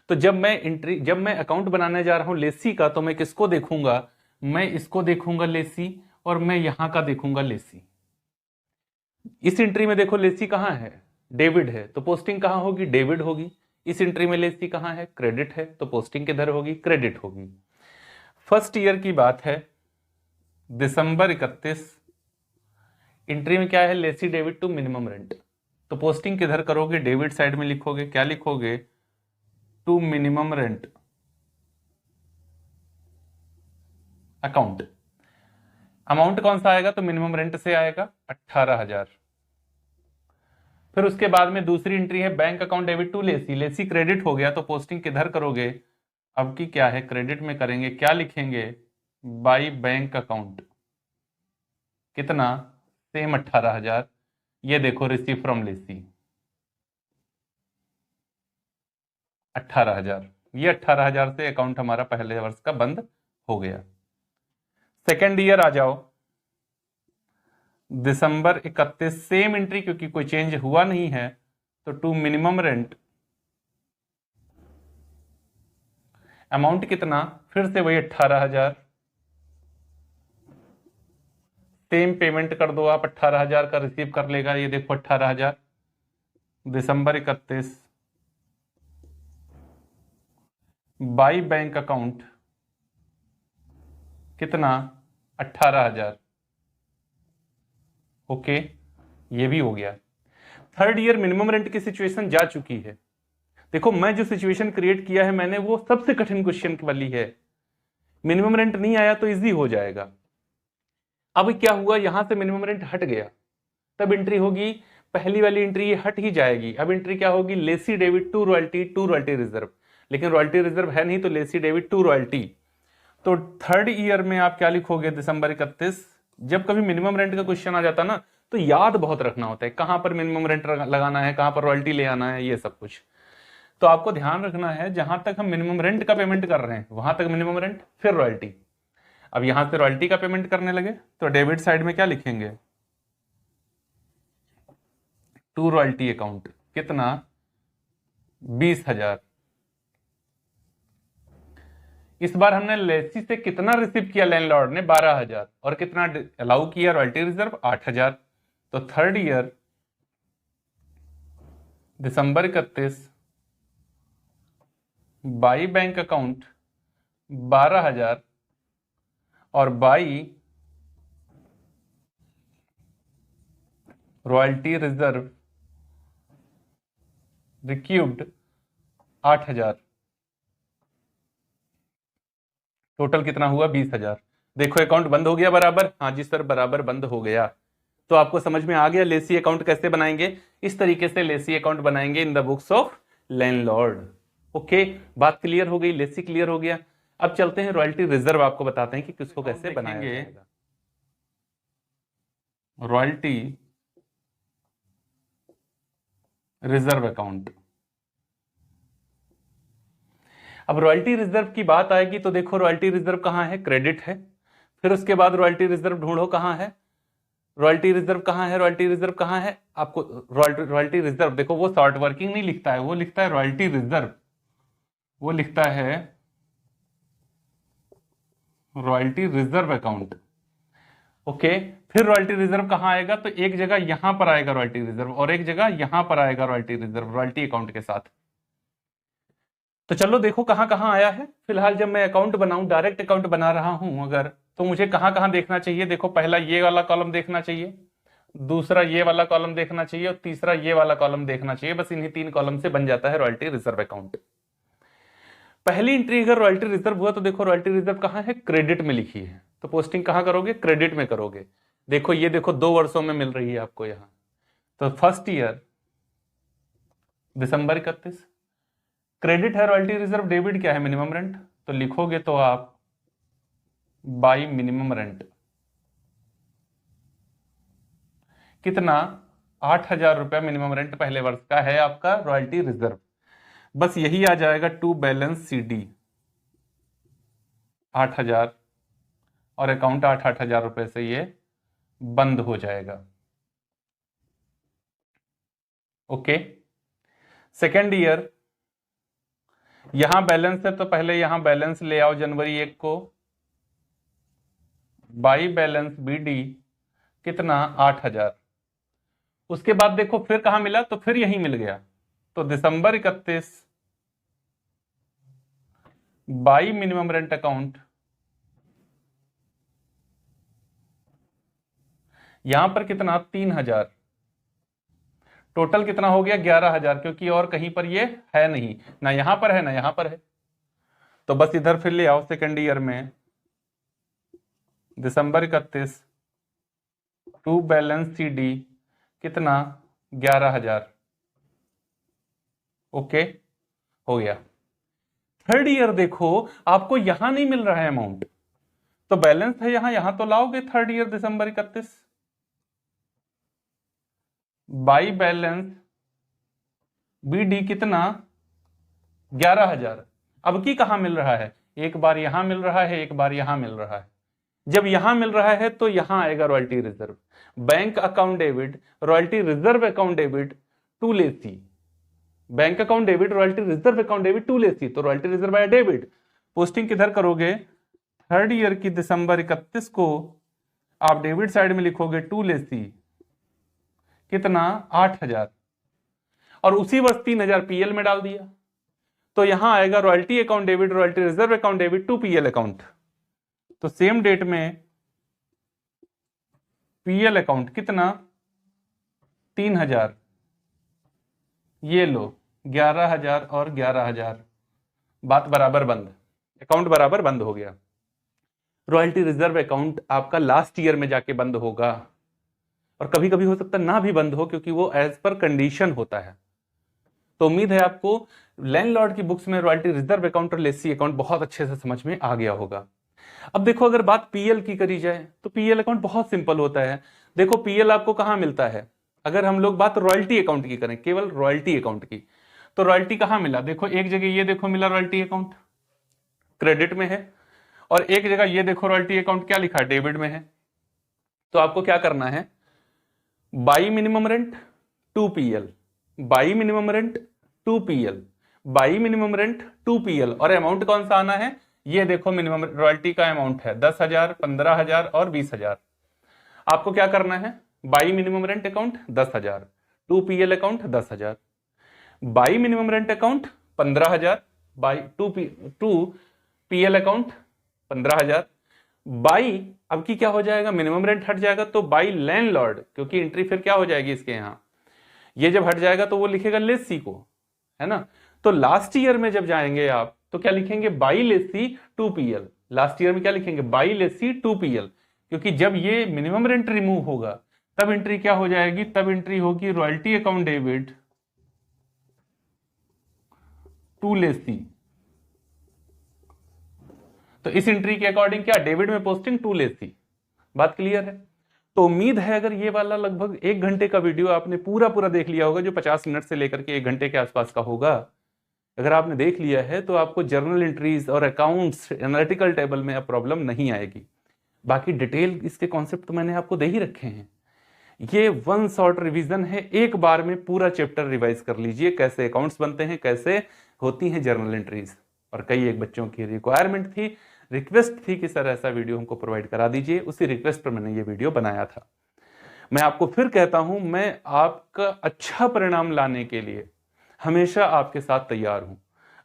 तो जब मैं अकाउंट बनाने जा रहा हूं लेसी का, तो मैं किसको देखूंगा, मैं इसको देखूंगा लेसी, और मैं यहां का देखूंगा लेसी। इस एंट्री में देखो लेसी कहां है, डेबिट है, तो पोस्टिंग कहां होगी, डेबिट होगी। इस एंट्री में लेसी कहां है, क्रेडिट है, तो पोस्टिंग किधर होगी, क्रेडिट होगी। फर्स्ट ईयर की बात है, दिसंबर 31, एंट्री में क्या है, lessee debit to minimum rent, तो पोस्टिंग किधर करोगे, डेबिट साइड में लिखोगे, क्या लिखोगे, to minimum rent account. Amount कौन सा आएगा, तो मिनिमम रेंट से आएगा 18,000। फिर उसके बाद में दूसरी एंट्री है bank account debit to lessee, lessee credit हो गया, तो पोस्टिंग किधर करोगे, अब की क्या है, क्रेडिट में करेंगे, क्या लिखेंगे, बाई बैंक अकाउंट, कितना, सेम 18,000। ये देखो रिसीव फ्रॉम लेसी 18,000, ये 18,000 से अकाउंट हमारा पहले वर्ष का बंद हो गया। सेकेंड ईयर आ जाओ, दिसंबर 31, सेम एंट्री, क्योंकि कोई चेंज हुआ नहीं है, तो टू मिनिमम रेंट अमाउंट कितना, फिर से वही 18,000, सेम पेमेंट कर दो आप, 18,000 का रिसीव कर लेगा, ये देखो 18,000। दिसंबर 31 बाई बैंक अकाउंट कितना, 18,000। ओके, ये भी हो गया। थर्ड ईयर मिनिमम रेंट की सिचुएशन जा चुकी है। देखो मैं जो सिचुएशन क्रिएट किया है मैंने, वो सबसे कठिन क्वेश्चन वाली है। मिनिमम रेंट नहीं आया तो इजी हो जाएगा। अब क्या हुआ, यहां से मिनिमम रेंट हट गया, तब एंट्री होगी, पहली वाली एंट्री ये हट ही जाएगी। अब एंट्री क्या होगी, lessee debit to royalty reserve. लेकिन रॉयल्टी रिजर्व है नहीं, तो लेसी डेबिट टू रॉयल्टी। तो थर्ड ईयर में आप क्या लिखोगे, दिसंबर 31। जब कभी मिनिमम रेंट का क्वेश्चन आ जाता ना, तो याद बहुत रखना होता है, कहां पर मिनिमम रेंट लगाना है, कहां पर रॉयल्टी ले आना है, ये सब कुछ। तो आपको ध्यान रखना है, जहां तक हम मिनिमम रेंट का पेमेंट कर रहे हैं वहां तक मिनिमम रेंट, फिर रॉयल्टी। अब यहां से रॉयल्टी का पेमेंट करने लगे तो डेबिट साइड में क्या लिखेंगे, टू रॉयल्टी अकाउंट कितना, 20,000। इस बार हमने लेसी से कितना रिसीव किया, लैंडलॉर्ड ने 12,000, और कितना अलाउ किया रॉयल्टी रिजर्व, 8,000। तो third year December 31 by bank account 12,000 और बाई रॉयल्टी रिजर्व रिक्यूब्ड 8,000। टोटल कितना हुआ, 20,000। देखो अकाउंट बंद हो गया बराबर, हाँ जी सर बराबर बंद हो गया। तो आपको समझ में आ गया लेसी अकाउंट कैसे बनाएंगे, इस तरीके से लेसी अकाउंट बनाएंगे इन the books of landlord. Okay, बात क्लियर हो गई, लेसी क्लियर हो गया। अब चलते हैं रॉयल्टी रिजर्व, आपको बताते हैं कि किसको कैसे बनाया जाएगा। Royalty reserve account. अब रॉयल्टी रिजर्व की बात आएगी तो देखो रॉयल्टी रिजर्व कहां है, क्रेडिट है। फिर उसके बाद रॉयल्टी रिजर्व ढूंढो कहां है, रॉयल्टी रिजर्व कहां है, रॉयल्टी रिजर्व कहां है आपको, रॉयल्टी रिजर्व देखो, वो शॉर्ट वर्किंग नहीं लिखता है, वो लिखता है रॉयल्टी रिजर्व, वो लिखता है रॉयल्टी रिजर्व अकाउंट। ओके, फिर रॉयल्टी रिजर्व कहां आएगा, तो एक जगह यहां पर आएगा रॉयल्टी रिजर्व, और एक जगह यहां पर आएगा रॉयल्टी रिजर्व, रॉयल्टी अकाउंट के साथ। तो चलो देखो कहां कहां आया है। फिलहाल जब मैं अकाउंट बनाऊं, डायरेक्ट अकाउंट बना रहा हूं अगर, तो मुझे कहां कहां देखना चाहिए, देखो पहला ये वाला कॉलम देखना चाहिए, दूसरा ये वाला कॉलम देखना चाहिए, और तीसरा ये वाला कॉलम देखना चाहिए। बस इन्हीं 3 कॉलम से बन जाता है रॉयल्टी रिजर्व अकाउंट। पहली एंट्री अगर रॉयल्टी रिजर्व हुआ तो देखो रॉयल्टी रिजर्व कहां है, क्रेडिट में लिखी है, तो पोस्टिंग कहां करोगे, क्रेडिट में करोगे। देखो ये देखो 2 वर्षों में मिल रही है आपको यहां। तो फर्स्ट ईयर दिसंबर 31, क्रेडिट है रॉयल्टी रिजर्व, डेबिट क्या है, मिनिमम रेंट, तो लिखोगे तो आप बाई मिनिमम रेंट कितना, 8,000 रुपया मिनिमम रेंट पहले वर्ष का है आपका रॉयल्टी रिजर्व। बस यही आ जाएगा टू बैलेंस सीडी 8,000, और अकाउंट 8,000 रुपए से ये बंद हो जाएगा। ओके, सेकेंड ईयर यहां बैलेंस है तो पहले यहां बैलेंस ले आओ जनवरी 1 को, बाई बैलेंस बीडी कितना, 8,000। उसके बाद देखो फिर कहां मिला, तो फिर यही मिल गया, तो December 31 by minimum rent account, यहां पर कितना, 3,000। टोटल कितना हो गया, 11,000, क्योंकि और कहीं पर ये है नहीं, ना यहां पर है ना यहां पर है। तो बस इधर फिर ले आओ सेकेंड ईयर में, दिसंबर 31 टू बैलेंस सीडी कितना, 11,000। ओके, हो गया। थर्ड ईयर देखो आपको यहां नहीं मिल रहा है अमाउंट, तो बैलेंस है यहां, यहां तो लाओगे third year December 31 by balance BD कितना, 11,000। अब की कहां मिल रहा है, एक बार यहां मिल रहा है, एक बार यहां मिल रहा है। जब यहां मिल रहा है तो यहां आएगा royalty reserve, bank account debit royalty reserve account debit to lessee, bank account debit royalty reserve account debit to lessee, तो रॉयल्टी रिजर्व आया डेबिट। पोस्टिंग किधर करोगे, थर्ड ईयर की दिसंबर 31 को आप डेबिट साइड में लिखोगे टू लेसी कितना, 8,000। और उसी वर्ष 3000 पीएल में डाल दिया, तो यहां आएगा royalty account debit, royalty reserve account debit to PL account. तो सेम डेट में पीएल अकाउंट कितना 3000, ये लो 11000 और 11000, बात बराबर बंद, अकाउंट बराबर बंद हो गया। रॉयल्टी रिजर्व अकाउंट आपका लास्ट ईयर में जाके बंद होगा, और कभी कभी हो सकता है ना भी बंद हो, क्योंकि वो एज पर कंडीशन होता है। तो उम्मीद है आपको लैंडलॉर्ड की बुक्स में रॉयल्टी रिजर्व अकाउंट और लेसी अकाउंट बहुत अच्छे से समझ में आ गया होगा। अब देखो, अगर बात पीएल की करी जाए तो पीएल अकाउंट बहुत सिंपल होता है। देखो पीएल आपको कहां मिलता है, अगर हम लोग बात रॉयल्टी अकाउंट की करें, केवल रॉयल्टी अकाउंट की, तो रॉयल्टी कहां मिला, देखो एक जगह ये देखो मिला रॉयल्टी अकाउंट क्रेडिट में है, और एक जगह ये देखो रॉयल्टी अकाउंट क्या लिखा है, डेबिट में है। तो आपको क्या करना है, by minimum rent to PL, by minimum rent to PL, by minimum rent to PL, और अमाउंट कौन सा आना है, ये देखो मिनिमम रॉयल्टी का अमाउंट है 10,000, 15,000 और 20,000। आपको क्या करना है, by minimum rent account 10,000, to PL account 10,000, by minimum rent account 15,000, by to PL account 15,000, by अब की क्या हो जाएगा, मिनिमम रेंट हट जाएगा तो बाई लैंडलॉर्ड, क्योंकि एंट्री फिर क्या हो जाएगी इसके यहां, ये जब हट जाएगा तो वो लिखेगा लेसी को, है ना। तो लास्ट ईयर में जब जाएंगे आप तो क्या लिखेंगे, by lessee to PL, last year में क्या लिखेंगे, बाई लेसी टू पीएल, क्योंकि जब ये मिनिमम रेंट रिमूव होगा तब एंट्री क्या हो जाएगी, तब एंट्री होगी royalty account debit to lessee. तो इस एंट्री के अकॉर्डिंग क्या, डेबिट में पोस्टिंग टू लेसी। बात क्लियर है। तो उम्मीद है अगर ये वाला लगभग 1 घंटे का वीडियो आपने पूरा देख लिया होगा, जो 50 मिनट से लेकर के 1 घंटे के आसपास का होगा, अगर आपने देख लिया है तो आपको जर्नल एंट्रीज और अकाउंट्स एनालिटिकल टेबल में अब प्रॉब्लम नहीं आएगी। बाकी डिटेल इसके कॉन्सेप्ट तो मैंने आपको दे ही रखे हैं। ये वन शॉर्ट रिवीजन है, एक बार में पूरा चैप्टर रिवाइज कर लीजिए, कैसे अकाउंट्स बनते हैं, कैसे होती हैं जर्नल एंट्रीज। और कई एक बच्चों की रिक्वायरमेंट थी, रिक्वेस्ट थी कि सर ऐसा वीडियो हमको प्रोवाइड करा दीजिए, उसी रिक्वेस्ट पर मैंने ये वीडियो बनाया था। मैं आपको फिर कहता हूं, मैं आपका अच्छा परिणाम लाने के लिए हमेशा आपके साथ तैयार हूं।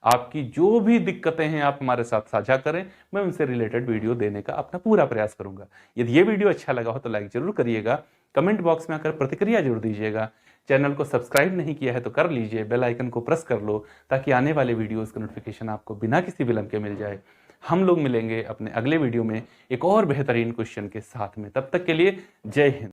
आपकी जो भी दिक्कतें हैं आप हमारे साथ साझा करें, मैं उनसे रिलेटेड वीडियो देने का अपना पूरा प्रयास करूंगा। यदि ये वीडियो अच्छा लगा हो तो लाइक जरूर करिएगा, कमेंट बॉक्स में आकर प्रतिक्रिया जरूर दीजिएगा। चैनल को सब्सक्राइब नहीं किया है तो कर लीजिए, बेल आइकन को प्रेस कर लो, ताकि आने वाले वीडियोस का नोटिफिकेशन आपको बिना किसी विलंब के मिल जाए। हम लोग मिलेंगे अपने अगले वीडियो में एक और बेहतरीन क्वेश्चन के साथ में, तब तक के लिए जय हिंद।